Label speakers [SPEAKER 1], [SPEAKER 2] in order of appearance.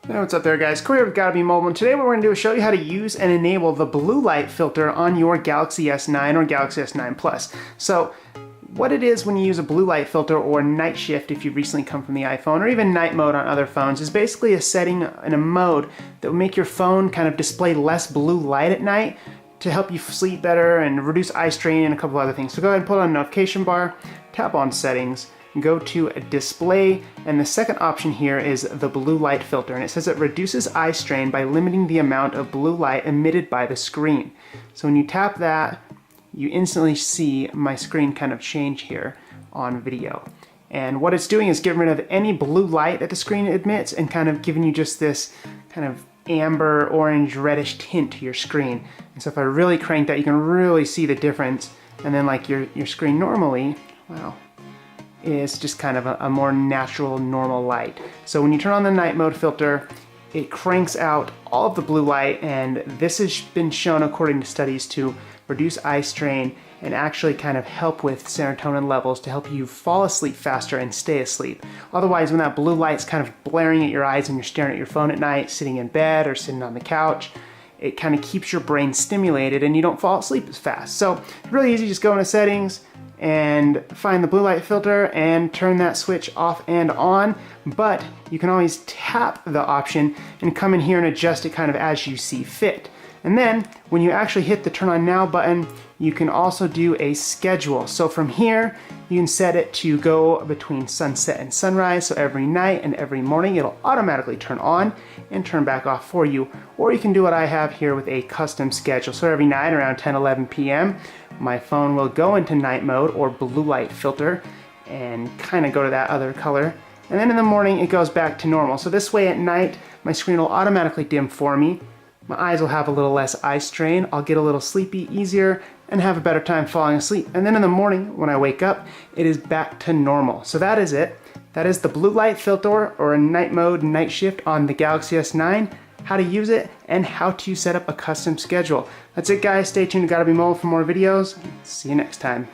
[SPEAKER 1] Hey, what's up there, guys? Corey with Gottabemobile, and today what we're going to do is show you how to use and enable the blue light filter on your Galaxy S9 or Galaxy S9 Plus. So what it is when you use a blue light filter or night shift if you've recently come from the iPhone, or even night mode on other phones, is basically a setting in a mode that will make your phone kind of display less blue light at night to help you sleep better and reduce eye strain and a couple other things. So go ahead and pull on the notification bar, tap on settings, go to display, and the second option here is the blue light filter, and it says it reduces eye strain by limiting the amount of blue light emitted by the screen. So when you tap that, you instantly see my screen kind of change here on video. And what it's doing is getting rid of any blue light that the screen emits and kind of giving you just this kind of amber, orange, reddish tint to your screen. And so if I really crank that, you can really see the difference. And then like your screen normally, wow, is just kind of a more natural, normal light. So when you turn on the night mode filter, it cranks out all of the blue light, and this has been shown according to studies to reduce eye strain and actually kind of help with serotonin levels to help you fall asleep faster and stay asleep. Otherwise, when that blue light's kind of blaring at your eyes and you're staring at your phone at night, sitting in bed or sitting on the couch, it kind of keeps your brain stimulated and you don't fall asleep as fast. So it's really easy, just go into settings and find the blue light filter and turn that switch off and on, but you can always tap the option and come in here and adjust it kind of as you see fit. And then when you actually hit the turn on now button, you can also do a schedule. So from here, you can set it to go between sunset and sunrise. So every night and every morning, it'll automatically turn on and turn back off for you. Or you can do what I have here with a custom schedule. So every night around 10-11 p.m., my phone will go into night mode or blue light filter and kind of go to that other color. And then in the morning, it goes back to normal. So this way at night, my screen will automatically dim for me. My eyes will have a little less eye strain, I'll get a little sleepy easier, and have a better time falling asleep. And then in the morning, when I wake up, it is back to normal. So that is it. That is the blue light filter or a night mode night shift on the Galaxy S9, how to use it, and how to set up a custom schedule. That's it, guys. Stay tuned to Gottabemobile for more videos. See you next time.